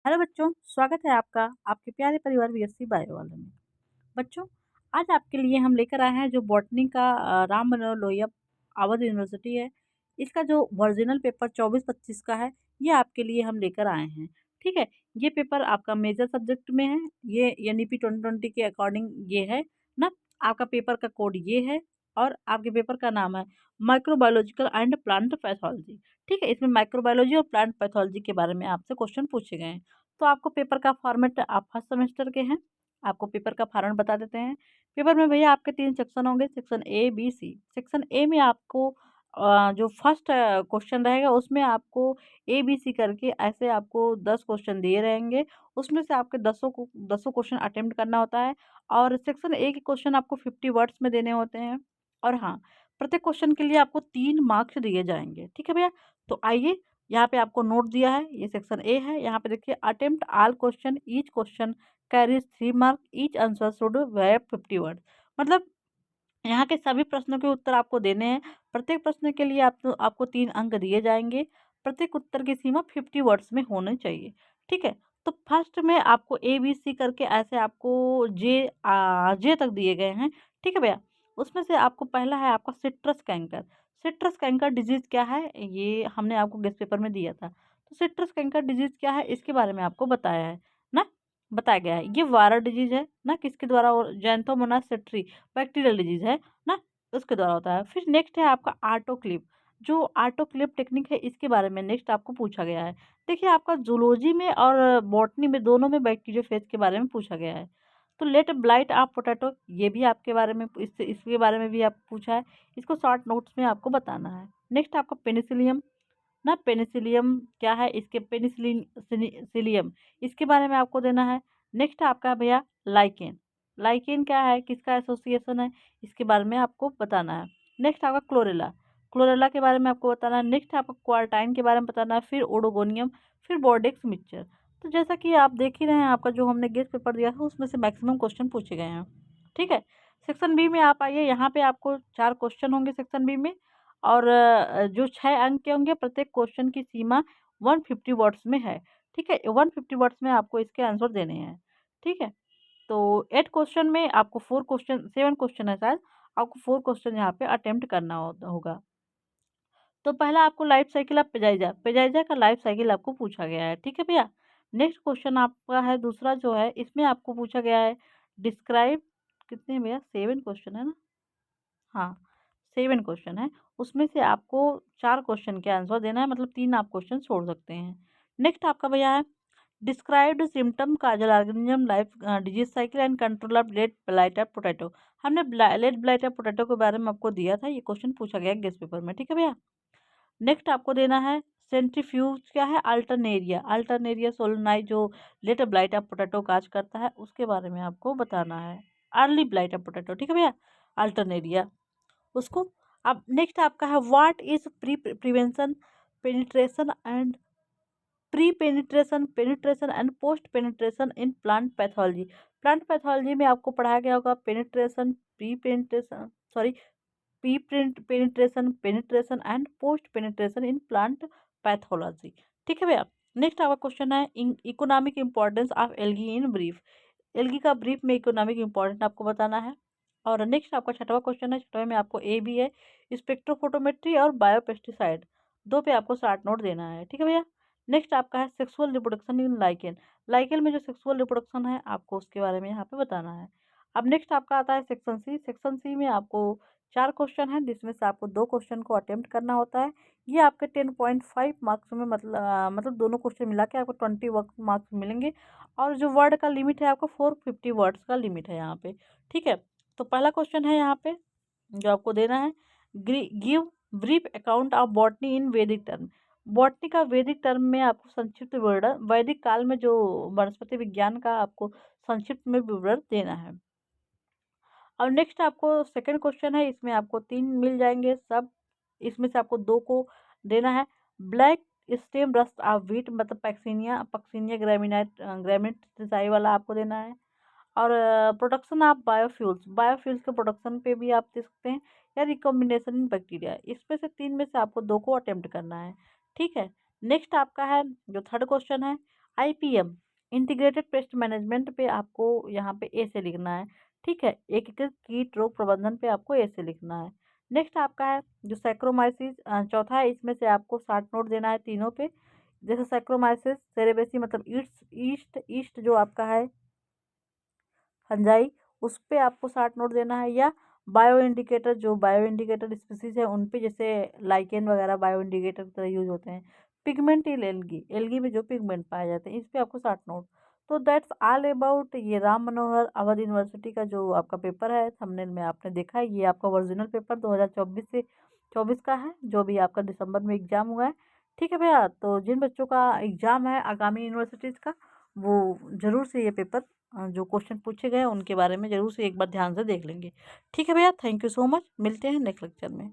Hello बच्चों, स्वागत है आपका आपके प्यारे परिवार बीएससी बायो वाले में। बच्चों, आज आपके लिए हम लेकर आए हैं जो बॉटनी का राम मनोहर लोहिया अवध यूनिवर्सिटी है। इसका जो ओरिजिनल पेपर 24-25 का है, ये आपके लिए हम लेकर आए हैं। ठीक है, ये पेपर आपका मेजर सब्जेक्ट में है। ये एनईपी 2020 के अकॉर्डिंग ये है ना। आपका पेपर का कोड ये है और आपके पेपर का नाम है माइक्रोबायोलॉजिकल एंड प्लांट पैथोलॉजी। ठीक है, इसमें माइक्रोबायोलॉजी और प्लांट पैथोलॉजी के बारे में आपसे क्वेश्चन पूछे गए हैं। तो आपको पेपर का फॉर्मेट, आप फर्स्ट सेमेस्टर के हैं, आपको पेपर का फॉर्मेट बता देते हैं। पेपर में भैया आपके 3 सेक्शन होंगे, section A B C. Section A में आपको जो फर्स्ट क्वेश्चन रहेगा उसमें आपको ए बी सी करके ऐसे आपको 10 क्वेश्चन दिए रहेंगे। उसमें से आपके 10 क्वेश्चन अटेम्प्ट करना होता है और सेक्शन ए के क्वेश्चन आपको 50 वर्ड्स में देने होते हैं। और हाँ, प्रत्येक क्वेश्चन के लिए आपको 3 मार्क्स दिए जाएंगे। ठीक है भैया, तो आइए यहाँ पे आपको नोट दिया है, ये सेक्शन ए है। यहाँ पे देखिए, attempt all question, each question carries 3 mark, each answer should wear 50 word. मतलब यहाँ के सभी प्रश्नों के उत्तर आपको देने हैं। प्रत्येक प्रश्न के लिए आपको 3 अंक दिए जाएंगे। प्रत्येक उत्तर की सीमा 50 वर्ड्स में होनी चाहिए। ठीक है, तो फर्स्ट में आपको ए बी सी करके ऐसे आपको जे तक दिए गए हैं। ठीक है भैया, उसमें से आपको पहला है आपका citrus canker. Citrus canker disease क्या है, ये हमने आपको गेस्ट पेपर में दिया था। तो सिट्रस कैंकर डिजीज क्या है, इसके बारे में आपको बताया है ना, बताया गया है। ये वायरल डिजीज है ना, किसके द्वारा, जैंथोमोनास सेट्री बैक्टीरियल डिजीज है ना, उसके द्वारा होता है। फिर नेक्स्ट है आपका आटोक्लिप। जो आटोक्लिप टेक्निक है, इसके बारे में नेक्स्ट आपको पूछा गया है। देखिए, आपका जूलॉजी में और बॉटनी में दोनों में बैक्टीरियोफेज के बारे में पूछा गया है। तो लेट ब्लाइट ऑफ पोटैटो, ये भी आपके बारे में, इसके बारे में भी आप पूछा है। इसको शॉर्ट नोट्स में आपको बताना है। नेक्स्ट आपका पेनिसिलियम ना, पेनिसिलियम क्या है, इसके पेनिसिलिन सिलियम, इसके बारे में आपको देना है। नेक्स्ट आपका है भैया लाइकेन। लाइकेन क्या है, किसका एसोसिएशन है, इसके बारे में आपको बताना है। नेक्स्ट आपका क्लोरेला, क्लोरेला के बारे में आपको बताना है। नेक्स्ट आपका क्वार्टाइन के बारे में बताना है। फिर ओडोगोनियम, फिर बोर्डेक्स मिक्सचर। तो जैसा कि आप देख ही रहे हैं, आपका जो हमने गेस्ट पेपर दिया था उसमें से मैक्सिमम क्वेश्चन पूछे गए हैं। ठीक है, सेक्शन बी में आप आइए। यहाँ पे आपको 4 क्वेश्चन होंगे सेक्शन बी में और जो 6 अंक के होंगे। प्रत्येक क्वेश्चन की सीमा 150 वर्ड्स में है। ठीक है, 150 वर्ड्स में आपको इसके आंसर देने हैं। ठीक है, तो 8 क्वेश्चन में आपको 4 क्वेश्चन, 7 क्वेश्चन है शायद, आपको 4 क्वेश्चन यहाँ पे अटेम्प्ट करना होगा। तो पहला आपको लाइफ साइकिल ऑफ पेजाइजा, पेजाइजा का लाइफ साइकिल आपको पूछा गया है। ठीक है भैया, नेक्स्ट क्वेश्चन आपका है दूसरा जो है, इसमें आपको पूछा गया है डिस्क्राइब, कितने भैया 7 क्वेश्चन है ना, हाँ 7 क्वेश्चन है। उसमें से आपको 4 क्वेश्चन के आंसर देना है, मतलब 3 आप क्वेश्चन छोड़ सकते हैं। नेक्स्ट आपका भैया है describe symptom causal organism life disease cycle and control of late blight of potato. हमने लेट ब्लाइटर पोटैटो के बारे में आपको दिया था, ये क्वेश्चन पूछा गया गेस्ट पेपर में। ठीक है भैया, नेक्स्ट आपको देना है सेंट्रीफ्यूज क्या है, अल्टरनेरिया, अल्टरनेरिया सोलनाई जो लेट ब्लाइट ऑफ पोटैटो काज करता है, उसके बारे में आपको बताना है। अर्ली ब्लाइट ऑफ पोटैटो, ठीक है भैया, अल्टरनेरिया उसको। अब नेक्स्ट आपका है what is pre prevention penetration and pre penetration, penetration and post penetration in plant pathology. Plant pathology में आपको पढ़ाया गया होगा penetration, pre penetration, sorry pre penetration, penetration and post penetration in plant pathology. ठीक है भैया, नेक्स्ट आपका question है economic importance of algae in brief. Algae का ब्रीफ में इकोनॉमिक इंपॉर्टेंस आपको बताना है। और नेक्स्ट आपका छठवां क्वेश्चन है, छठवें में आपको ए भी है स्पेक्ट्रोफोटोमेट्री और बायोपेस्टिसाइड, दो पे आपको 60 नोट देना है। ठीक है भैया, नेक्स्ट आपका है sexual reproduction in lichen. Lichen में जो सेक्सुअल रिप्रोडक्शन है आपको उसके बारे में यहाँ पे बताना है। अब नेक्स्ट आपका आता है सेक्शन सी। सेक्शन सी में आपको 4 क्वेश्चन है, जिसमें से आपको 2 क्वेश्चन को अटेम्प्ट करना होता है। ये आपके 10.5 मार्क्स में, मतलब दोनों क्वेश्चन मिला के आपको 20 मार्क्स मिलेंगे। और जो वर्ड का लिमिट है आपको 450 वर्ड्स का लिमिट है यहाँ पे। ठीक है, तो पहला क्वेश्चन है यहाँ पे जो आपको देना है, give brief account of botany इन वैदिक टर्म। बॉटनी का वैदिक टर्म में आपको संक्षिप्त विवरण, वैदिक काल में जो वनस्पति विज्ञान का आपको संक्षिप्त में विवरण देना है। और नेक्स्ट आपको सेकंड क्वेश्चन है, इसमें आपको 3 मिल जाएंगे सब, इसमें से आपको 2 को देना है। Black stem rust of wheat, मतलब पैक्सीनिया, पक्सीनिया ग्रामिनेट वाला आपको देना है। और प्रोडक्शन ऑफ बायोफ्यूल्स, बायोफ्यूल्स के प्रोडक्शन पे भी आप दे सकते हैं, या रिकॉम्बिनेशन इन बैक्टीरिया, इसमें से 3 में से आपको 2 को अटेम्प्ट करना है। ठीक है, नेक्स्ट आपका है जो थर्ड क्वेश्चन है, आईपीएम इंटीग्रेटेड पेस्ट मैनेजमेंट पे आपको यहाँ पे ए से लिखना है। ठीक है, एकीकृत कीट रोग प्रबंधन पे आपको ए से लिखना है। नेक्स्ट आपका है जो सैक्रोमाइसिस, चौथा है, इसमें से आपको 60 नोट देना है तीनों पे। जैसे सैक्रोमाइसिस सेरेबेसी मतलब ईस्ट ईस्ट ईस्ट जो आपका है फंजाई, उस पे आपको 60 नोट देना है। या बायो इंडिकेटर, जो बायो इंडिकेटर स्पीसीज है उन पे, जैसे लाइकेन वगैरह बायो इंडिकेटर की तरह यूज होते हैं। पिगमेंटल एल्गी, एल्गी में जो पिगमेंट पाए जाते हैं, इस पे आपको 60 नोट। तो दैट्स ऑल अबाउट ये राम मनोहर अवध यूनिवर्सिटी का जो आपका पेपर है, थंबनेल में आपने देखा है, ये आपका ओरिजिनल पेपर 2024 से 24 का है, जो भी आपका दिसंबर में एग्जाम हुआ है। ठीक है भैया, तो जिन बच्चों का एग्जाम है आगामी यूनिवर्सिटीज़ का, वो ज़रूर से ये पेपर, जो क्वेश्चन पूछे गए हैं उनके बारे में ज़रूर से एक बार ध्यान से देख लेंगे। ठीक है भैया, थैंक यू सो मच, मिलते हैं नेक्स्ट लेक्चर में।